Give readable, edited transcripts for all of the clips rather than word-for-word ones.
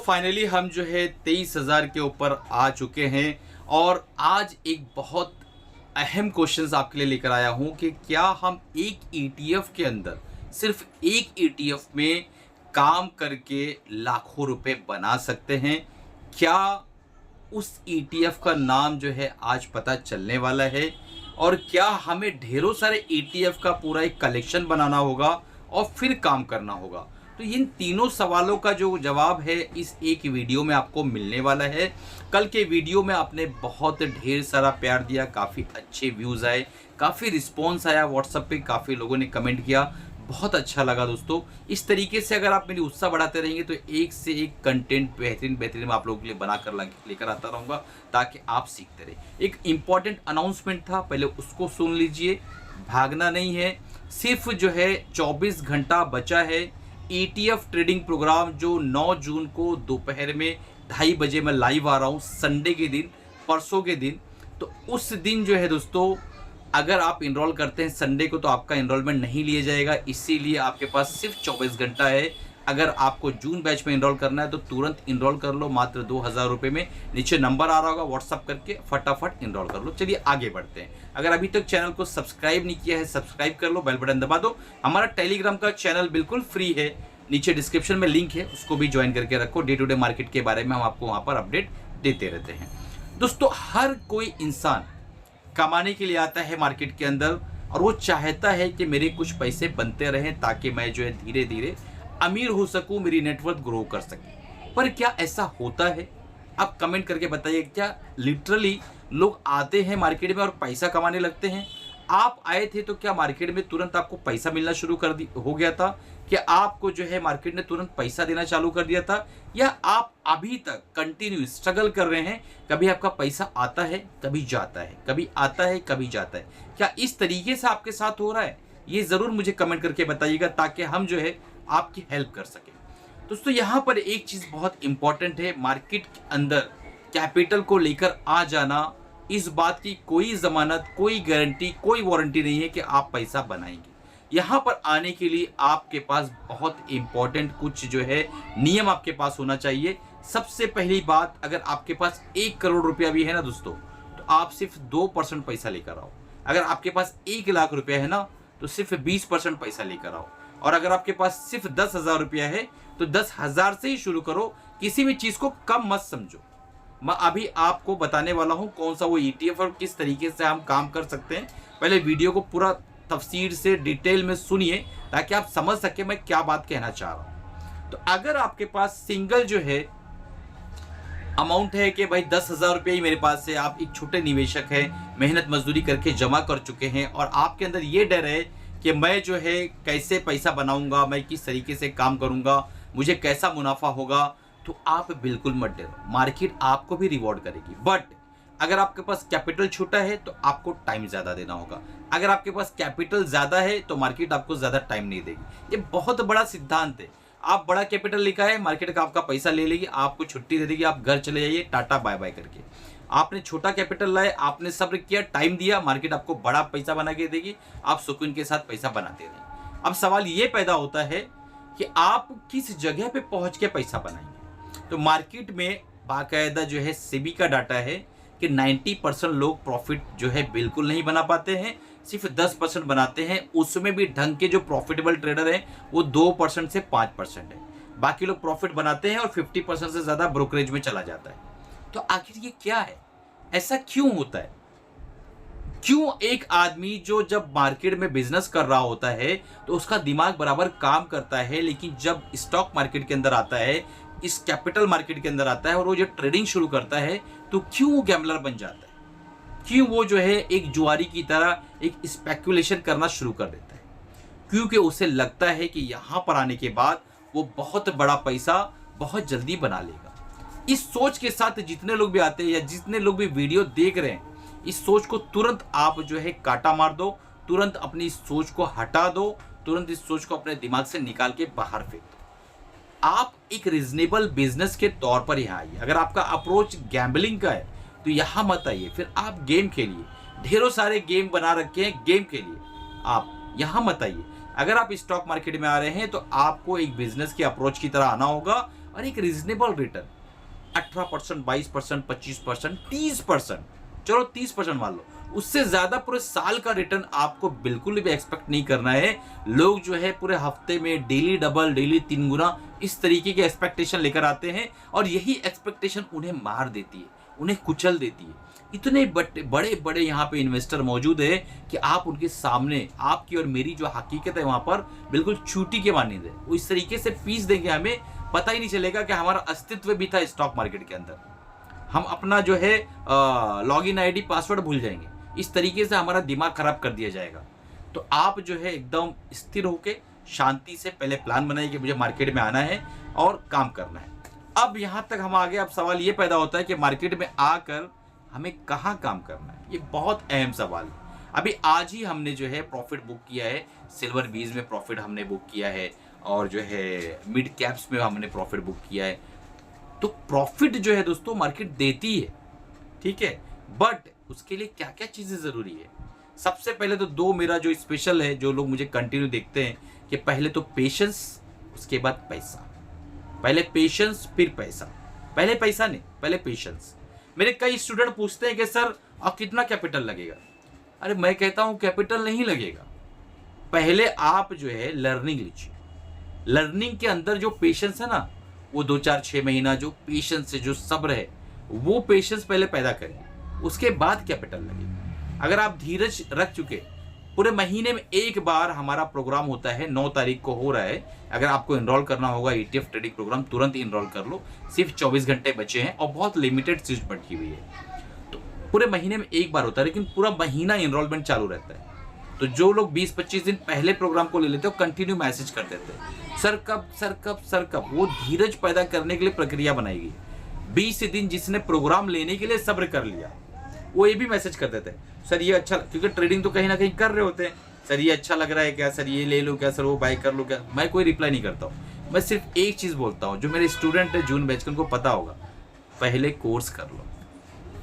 Finally हम जो है 23,000 के ऊपर आ चुके हैं और आज एक बहुत अहम क्वेश्चंस आपके लिए लेकर आया हूं कि क्या हम एक ईटीएफ के अंदर सिर्फ एक ईटीएफ में काम करके लाखों रुपए बना सकते हैं। क्या उस ईटीएफ का नाम जो है आज पता चलने वाला है और क्या हमें ढेरों सारे ईटीएफ का पूरा एक कलेक्शन बनाना होगा और फिर काम करना होगा। तो इन तीनों सवालों का जो जवाब है इस एक वीडियो में आपको मिलने वाला है। कल के वीडियो में आपने बहुत ढेर सारा प्यार दिया, काफ़ी अच्छे व्यूज़ आए, काफ़ी रिस्पॉन्स आया, व्हाट्सएप पे काफ़ी लोगों ने कमेंट किया, बहुत अच्छा लगा दोस्तों। इस तरीके से अगर आप मेरी उत्साह बढ़ाते रहेंगे तो एक से एक कंटेंट बेहतरीन मैं आप लोगों के लिए बनाकर लेकर आता रहूँगा ताकि आप सीखते रहे। एक इम्पॉर्टेंट अनाउंसमेंट था, पहले उसको सुन लीजिए, भागना नहीं है। सिर्फ जो है 24 घंटा बचा है। ईटीएफ ट्रेडिंग प्रोग्राम जो 9 जून को दोपहर में 2:30 बजे मैं लाइव आ रहा हूँ, संडे के दिन, परसों के दिन। तो उस दिन जो है दोस्तों, अगर आप इनरोल करते हैं संडे को तो आपका इनरोलमेंट नहीं लिया जाएगा, इसीलिए आपके पास सिर्फ 24 घंटा है। अगर आपको जून बैच में इनरोल करना है तो तुरंत इनरोल कर लो, मात्र 2,000 रुपये में। नीचे नंबर आ रहा होगा, व्हाट्सअप करके फटाफट इनरोल कर लो। चलिए आगे बढ़ते हैं। अगर अभी तक चैनल को सब्सक्राइब नहीं किया है, सब्सक्राइब कर लो, बेल बटन दबा दो। हमारा टेलीग्राम का चैनल बिल्कुल फ्री है, नीचे डिस्क्रिप्शन में लिंक है, उसको भी ज्वाइन करके रखो। डे टू डे मार्केट के बारे में हम आपको वहाँ पर अपडेट देते रहते हैं। दोस्तों, हर कोई इंसान कमाने के लिए आता है मार्केट के अंदर और वो चाहता है कि मेरे कुछ पैसे बनते रहें ताकि मैं जो है धीरे धीरे अमीर हो सकूं, मेरी नेटवर्थ ग्रो कर सके। पर क्या ऐसा होता है? आप कमेंट करके बताइए, क्या लिटरली लोग आते हैं मार्केट में और पैसा कमाने लगते हैं? आप आए थे तो क्या मार्केट में तुरंत आपको पैसा मिलना शुरू हो गया था? क्या आपको जो है मार्केट ने तुरंत पैसा देना चालू कर दिया था? या आप अभी तक कंटिन्यू स्ट्रगल कर रहे हैं? कभी आपका पैसा आता है, कभी जाता है, कभी आता है, कभी जाता है। क्या इस तरीके से आपके साथ हो रहा है? ये ज़रूर मुझे कमेंट करके बताइएगा ताकि हम जो है आपकी हेल्प कर सके। दोस्तों, यहाँ पर एक चीज़ बहुत इंपॉर्टेंट है, मार्केट के अंदर कैपिटल को लेकर आ जाना, इस बात की कोई ज़मानत, कोई गारंटी, कोई वारंटी नहीं है कि आप पैसा बनाएंगे। यहाँ पर आने के लिए आपके पास बहुत इंपॉर्टेंट कुछ जो है नियम आपके पास होना चाहिए। सबसे पहली बात, अगर आपके पास 1 करोड़ रुपया भी है ना दोस्तों, तो आप सिर्फ 2% पैसा लेकर आओ। अगर आपके पास 1 लाख रुपया है ना, तो सिर्फ 20% पैसा लेकर आओ। और अगर आपके पास सिर्फ 10,000 रुपया है तो 10,000 से ही शुरू करो। किसी भी चीज़ को कम मत समझो। मैं अभी आपको बताने वाला हूं कौन सा वो ईटीएफ और किस तरीके से हम काम कर सकते हैं। पहले वीडियो को पूरा तफसीर से डिटेल में सुनिए ताकि आप समझ सके मैं क्या बात कहना चाह रहा हूं। तो अगर आपके पास सिंगल जो है अमाउंट है कि भाई 10,000 रुपये ही मेरे पास है, आप एक छोटे निवेशक हैं, मेहनत मजदूरी करके जमा कर चुके हैं और आपके अंदर ये डर है कि मैं जो है कैसे पैसा बनाऊंगा, मैं किस तरीके से काम करूंगा, मुझे कैसा मुनाफा होगा, तो आप बिल्कुल मत डरो, मार्केट आपको भी रिवॉर्ड करेगी। बट अगर आपके पास कैपिटल छोटा है तो आपको टाइम ज़्यादा देना होगा। अगर आपके पास कैपिटल ज़्यादा है तो मार्केट आपको ज़्यादा टाइम नहीं देगी। ये बहुत बड़ा सिद्धांत है। आप बड़ा कैपिटल लेकर आए, मार्केट का आपका पैसा ले लेगी, आपको छुट्टी दे देगी, आप घर चले जाइए टाटा बाय बाय करके। आपने छोटा कैपिटल लाए, आपने सब्र किया, टाइम दिया, मार्केट आपको बड़ा पैसा बना के देगी, आप सुकून के साथ पैसा बनाते रहिए। अब सवाल ये पैदा होता है कि आप किस जगह पे पहुंच के पैसा बनाएंगे। तो मार्केट में बाकायदा जो है सेबी का डाटा है कि 90% लोग प्रॉफिट जो है बिल्कुल नहीं बना पाते हैं, सिर्फ 10% बनाते हैं। उसमें भी ढंग के जो प्रॉफिटेबल ट्रेडर हैं वो 2% से 5% है। बाकी लोग प्रॉफिट बनाते हैं और 50% से ज़्यादा ब्रोकरेज में चला जाता है। तो आखिर ये क्या है? ऐसा क्यों होता है? क्यों एक आदमी जो जब मार्केट में बिजनेस कर रहा होता है तो उसका दिमाग बराबर काम करता है, लेकिन जब स्टॉक मार्केट के अंदर आता है, इस कैपिटल मार्केट के अंदर आता है और वो जो ट्रेडिंग शुरू करता है, तो क्यों वो गैम्बलर बन जाता है? क्यों वो जो है एक जुआरी की तरह एक स्पेकुलेशन करना शुरू कर देता है? क्योंकि उसे लगता है कि यहाँ पर आने के बाद वो बहुत बड़ा पैसा बहुत जल्दी बना लेगा। इस सोच के साथ जितने लोग भी आते हैं या जितने लोग भी वीडियो देख रहे हैं, इस सोच को तुरंत आप जो है काटा मार दो, तुरंत अपनी इस सोच को हटा दो, तुरंत इस सोच को अपने दिमाग से निकाल के बाहर फेंक दो। आप एक रीजनेबल बिजनेस के तौर पर यहाँ आइए। अगर आपका अप्रोच गैम्बलिंग का है तो यहाँ मत आइए, फिर आप गेम खेलिए। ढेरों सारे गेम बना रखे हैं गेम के लिए, आप यहाँ मत आइए। अगर आप स्टॉक मार्केट में आ रहे हैं तो आपको एक बिजनेस के अप्रोच की तरह आना होगा और एक रीजनेबल रिटर्न 18%, 22%, 25%, 30%, चलो 30% मान लो, उससे ज्यादा पूरे साल का रिटर्न आपको बिल्कुल भी एक्सपेक्ट नहीं करना है। लोग जो है पूरे हफ्ते में डेली डबल, डेली 3 गुना इस तरीके के एक्सपेक्टेशन लेकर आते हैं और यही एक्सपेक्टेशन उन्हें मार देती है, उन्हें कुचल देती है। इतने बड़े बड़े यहाँ पे इन्वेस्टर मौजूद है कि आप उनके सामने आपकी और मेरी जो हकीकत है वहां पर बिल्कुल चूटी के मानिंद है। वो इस तरीके से पीस देंगे, हमें पता ही नहीं चलेगा कि हमारा अस्तित्व भी था स्टॉक मार्केट के अंदर। हम अपना जो है लॉगिन आईडी पासवर्ड भूल जाएंगे, इस तरीके से हमारा दिमाग खराब कर दिया जाएगा। तो आप जो है एकदम स्थिर होके शांति से पहले प्लान बनाइए कि मुझे मार्केट में आना है और काम करना है। अब यहाँ तक हम आ गए। अब सवाल ये पैदा होता है कि मार्केट में आकर हमें कहाँ काम करना है। ये बहुत अहम सवाल है। अभी आज ही हमने जो है प्रॉफिट बुक किया है, सिल्वर बीज में प्रॉफिट हमने बुक किया है और जो है मिड कैप्स में हमने प्रॉफिट बुक किया है। तो प्रॉफिट जो है दोस्तों मार्केट देती है, ठीक है, बट उसके लिए क्या क्या चीजें जरूरी है। सबसे पहले तो दो मेरा जो स्पेशल है, जो लोग मुझे कंटिन्यू देखते हैं, कि पहले तो पेशेंस, उसके बाद पैसा। पहले पेशेंस फिर पैसा, पहले पैसा नहीं, पहले पेशेंस। मेरे कई स्टूडेंट पूछते हैं कि सर अब कितना कैपिटल लगेगा। अरे मैं कहता हूं कैपिटल नहीं लगेगा, पहले आप जो है लर्निंग लीजिए। लर्निंग के अंदर जो पेशेंस है ना, वो 2-4-6 महीना जो पेशेंस है, जो सब्र है, वो पेशेंस पहले पैदा करिए, उसके बाद कैपिटल लगेगा। अगर आप धीरज रख चुके, पूरे महीने में एक बार हमारा प्रोग्राम होता है, 9 तारीख को हो रहा है। अगर आपको इनरोल करना होगा ETF ट्रेडिंग प्रोग्राम, तुरंत इनरोल कर लो। सिर्फ 24 घंटे बचे हैं और बहुत लिमिटेड सीट बैठी हुई है। तो पूरे महीने में एक बार होता है, लेकिन पूरा महीना इनरोलमेंट चालू रहता है। तो जो लोग 20-25 दिन पहले प्रोग्राम को ले लेते हैं, कंटिन्यू मैसेज कर देते हैं, सर कब, सर कब, सर कब। वो धीरज पैदा करने के लिए प्रक्रिया बनाई गई। 20 दिन जिसने प्रोग्राम लेने के लिए सब्र कर लिया, वो ये भी मैसेज कर देते हैं, सर ये अच्छा, क्योंकि ट्रेडिंग तो कहीं ना कहीं कर रहे होते हैं, सर ये अच्छा लग रहा है क्या, सर ये ले लो क्या, सर वो बाय कर लो क्या। मैं कोई रिप्लाई नहीं करता हूँ, मैं सिर्फ एक चीज़ बोलता हूँ, जो मेरे स्टूडेंट है जून बैच के, उनको पता होगा, पहले कोर्स कर लो,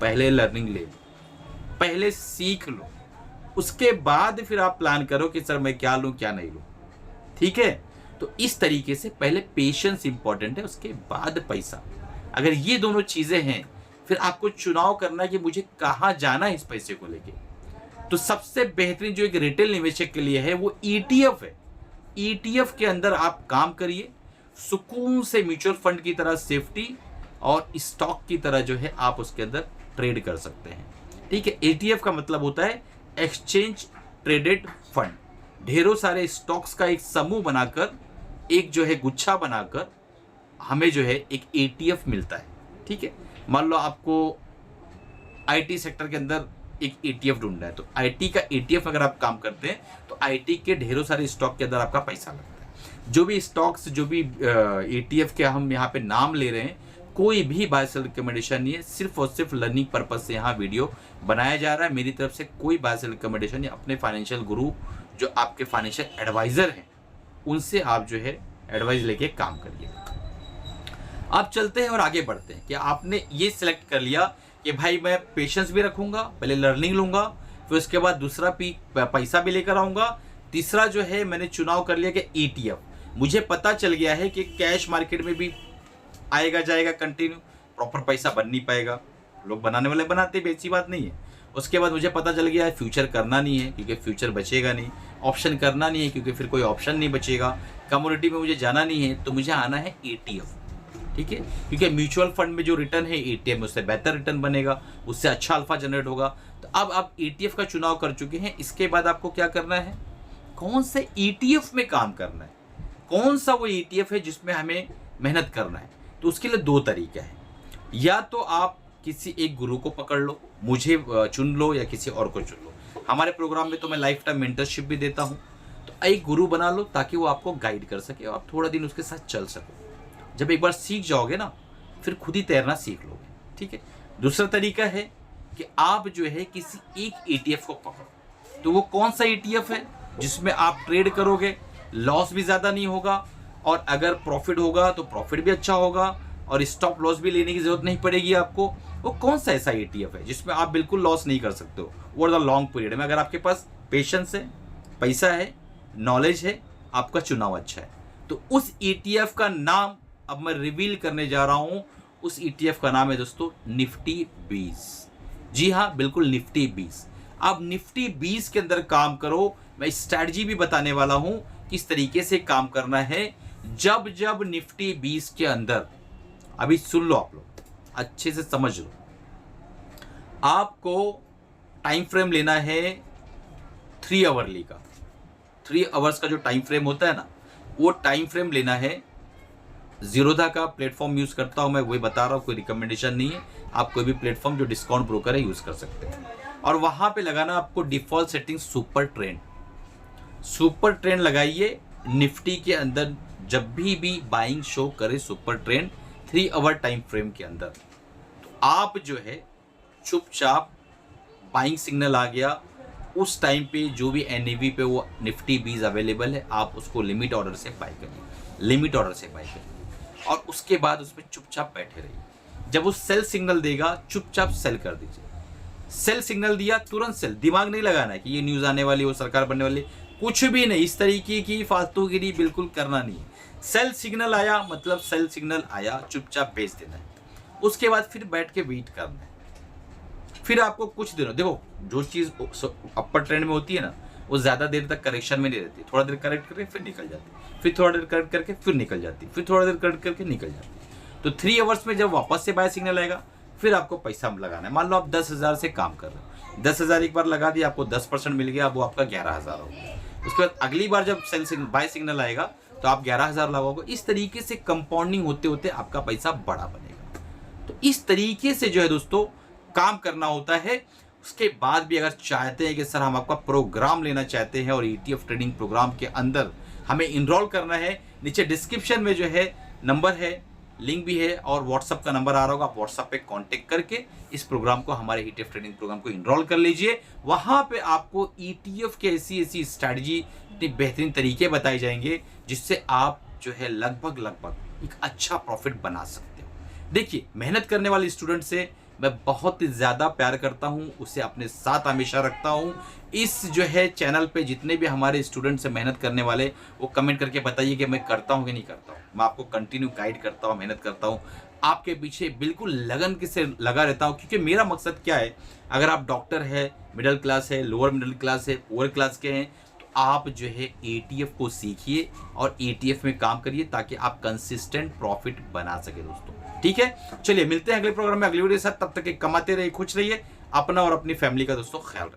पहले लर्निंग ले लो, पहले सीख लो, उसके बाद फिर आप प्लान करो कि सर मैं क्या लूँ क्या नहीं लूँ, ठीक है। तो इस तरीके से पहले पेशेंस इंपॉर्टेंट है, उसके बाद पैसा। अगर ये दोनों चीज़ें हैं, फिर आपको चुनाव करना है कि मुझे कहाँ जाना है इस पैसे को लेके। तो सबसे बेहतरीन जो एक रिटेल निवेशक के लिए है वो ETF है। ETF के अंदर आप काम करिए, सुकून से म्यूचुअल फंड की तरह सेफ्टी और स्टॉक की तरह जो है आप उसके अंदर ट्रेड कर सकते हैं, ठीक है। ETF का मतलब होता है एक्सचेंज ट्रेडेड फंड। ढेरों सारे स्टॉक्स का एक समूह बनाकर, एक जो है गुच्छा बनाकर हमें जो है एक ETF मिलता है, ठीक है। मान लो आपको IT सेक्टर के अंदर एक ETF ढूंढना है, तो IT का ETF अगर आप काम करते हैं तो IT के ढेरों सारे स्टॉक के अंदर आपका पैसा लगता है। जो भी स्टॉक्स, जो भी ETF के हम यहाँ पे नाम ले रहे हैं, कोई भी बाय सेल रिकमेंडेशन नहीं है, सिर्फ और सिर्फ लर्निंग पर्पज से यहाँ वीडियो बनाया जा रहा है। मेरी तरफ से कोई बाय सेल रिकमेंडेशन नहीं। अपने फाइनेंशियल गुरु जो आपके फाइनेंशियल एडवाइजर हैं, उनसे आप जो है एडवाइस लेके काम करिए। आप चलते हैं और आगे बढ़ते हैं कि आपने ये सिलेक्ट कर लिया कि भाई मैं पेशेंस भी रखूंगा, पहले लर्निंग लूंगा, फिर उसके बाद दूसरा पैसा भी लेकर आऊंगा, तीसरा जो है मैंने चुनाव कर लिया कि ETF। मुझे पता चल गया है कि कैश मार्केट में भी आएगा जाएगा कंटिन्यू, प्रॉपर पैसा बन नहीं पाएगा, लोग बनाने वाले बनाते भी, ऐसी बात नहीं है। उसके बाद मुझे पता चल गया है फ्यूचर करना नहीं है क्योंकि फ्यूचर बचेगा नहीं, ऑप्शन करना नहीं है क्योंकि फिर कोई ऑप्शन नहीं बचेगा, कमोडिटी में मुझे जाना नहीं है, तो मुझे आना है ETF, ठीक है। क्योंकि म्यूचुअल फंड में जो रिटर्न है ETF में उससे बेहतर रिटर्न बनेगा, उससे अच्छा अल्फा जनरेट होगा। तो अब आप ETF का चुनाव कर चुके हैं, इसके बाद आपको क्या करना है, कौन से ETF में काम करना है, कौन सा वो ETF है जिसमें हमें मेहनत करना है। तो उसके लिए 2 तरीके हैं, या तो आप किसी एक गुरु को पकड़ लो, मुझे चुन लो या किसी और को चुन लो। हमारे प्रोग्राम में तो मैं लाइफ टाइम मेंटरशिप भी देता हूँ, तो एक गुरु बना लो ताकि वो आपको गाइड कर सके और आप थोड़ा दिन उसके साथ चल सको। जब एक बार सीख जाओगे ना, फिर खुद ही तैरना सीख लोगे, ठीक है। दूसरा तरीका है कि आप जो है किसी एक ETF को पकड़ो। तो वो कौन सा ETF है जिसमें आप ट्रेड करोगे, लॉस भी ज़्यादा नहीं होगा, और अगर प्रॉफिट होगा तो प्रॉफिट भी अच्छा होगा, और स्टॉप लॉस भी लेने की जरूरत नहीं पड़ेगी आपको। वो कौन सा ऐसा ETF है जिसमें आप बिल्कुल लॉस नहीं कर सकते हो ओवर द लॉन्ग पीरियड में। अगर आपके पास पेशेंस है, पैसा है, नॉलेज है, आपका चुनाव अच्छा है, तो उस ETF का नाम अब मैं रिवील करने जा रहा हूं, उस ETF का नाम है दोस्तों निफ्टी 20। जी हाँ, बिल्कुल निफ्टी 20। अब निफ्टी 20 के अंदर काम करो। मैं स्ट्रैटेजी भी बताने वाला हूं किस तरीके से काम करना है। जब जब निफ्टी 20 के अंदर, अभी सुन लो आप लोग, अच्छे से समझ लो, आपको टाइम फ्रेम लेना है 3 आवरली का। 3 आवर्स का जो टाइम फ्रेम होता है ना, वो टाइम फ्रेम लेना है। जीरोधा का प्लेटफॉर्म यूज करता हूं मैं, वही बता रहा हूं, कोई रिकमेंडेशन नहीं है। आप कोई भी प्लेटफॉर्म जो डिस्काउंट ब्रोकर है यूज कर सकते हैं। और वहां पे लगाना आपको default setting super trend. Super trend लगाइए निफ्टी के अंदर, जब भी बाइंग शो करे super trend 3 hour time frame के अंदर, तो आप जो है चुपचाप, बाइंग सिग्नल आ गया उस टाइम पे जो भी NAV पे वो निफ्टी 20 अवेलेबल है, आप उसको लिमिट ऑर्डर से बाय करिए, लिमिट ऑर्डर से बाय करिए, और उसके बाद उसमें चुपचाप बैठे रहिए। जब वो सेल सिग्नल देगा चुपचाप सेल कर दीजिए। सेल सिग्नल दिया तुरंत सेल, दिमाग नहीं लगाना है कि ये न्यूज़ आने वाली, वो सरकार बनने वाली, कुछ भी नहीं, इस तरीके की फालतूगिरी बिल्कुल करना नहीं है। सेल सिग्नल आया मतलब सेल सिग्नल आया, चुपचाप बेच देना है। उसके बाद फिर बैठ के वेट करना है। फिर आपको कुछ दिनों, देखो जो चीज़ अपर ट्रेंड में होती है ना, वो ज़्यादा देर तक करेक्शन में नहीं रहती। थोड़ा देर करेक्ट करके फिर निकल जाती, फिर थोड़ा देर करेक्ट करके फिर निकल जाती, फिर थोड़ा देर करेक्ट करके निकल जाती। तो 3 आवर्स में जब वापस से बाय सिग्नल आएगा, फिर आपको पैसा लगाना है। मान लो आप 10,000 से काम कर रहे हो, 10,000 एक बार लगा दिया, आपको 10% मिल गया, वो आपका 11,000 हो गया। उसके बाद अगली बार जब बाय सिग्नल आएगा तो आप 11,000 लगाओगे। इस तरीके से कंपाउंडिंग होते होते आपका पैसा बड़ा बनेगा। तो इस तरीके से जो है दोस्तों काम करना होता है। उसके बाद भी अगर चाहते हैं कि सर हम आपका प्रोग्राम लेना चाहते हैं और ETF ट्रेडिंग प्रोग्राम के अंदर हमें इनरोल करना है, नीचे डिस्क्रिप्शन में जो है नंबर है, लिंक भी है, और व्हाट्सअप का नंबर आ रहा होगा। आप व्हाट्सअप पे कांटेक्ट करके इस प्रोग्राम को, हमारे ETF ट्रेडिंग प्रोग्राम को इनरोल कर लीजिए। वहां पे आपको ETF के ऐसी स्ट्रैटेजी, इतनी बेहतरीन तरीके बताए जाएंगे जिससे आप जो है लगभग एक अच्छा प्रॉफिट बना सकते हो। देखिए, मेहनत करने वाले स्टूडेंट से मैं बहुत ही ज़्यादा प्यार करता हूँ, उसे अपने साथ हमेशा रखता हूँ। इस जो है चैनल पे जितने भी हमारे स्टूडेंट्स हैं मेहनत करने वाले, वो कमेंट करके बताइए कि मैं करता हूँ कि नहीं करता हूँ। मैं आपको कंटिन्यू गाइड करता हूँ, मेहनत करता हूँ, आपके पीछे बिल्कुल लगन से लगा रहता हूँ। क्योंकि मेरा मकसद क्या है, अगर आप डॉक्टर है, मिडिल क्लास है, लोअर मिडिल क्लास है, पुअर क्लास के हैं, तो आप जो है ETF को सीखिए और ETF में काम करिए ताकि आप कंसिस्टेंट प्रॉफिट बना सके दोस्तों। ठीक है, चलिए मिलते हैं अगले प्रोग्राम में, अगली वीडियो के साथ। तब तक के कमाते रहिए, खुश रहिए, अपना और अपनी फैमिली का दोस्तों ख्याल रखिए।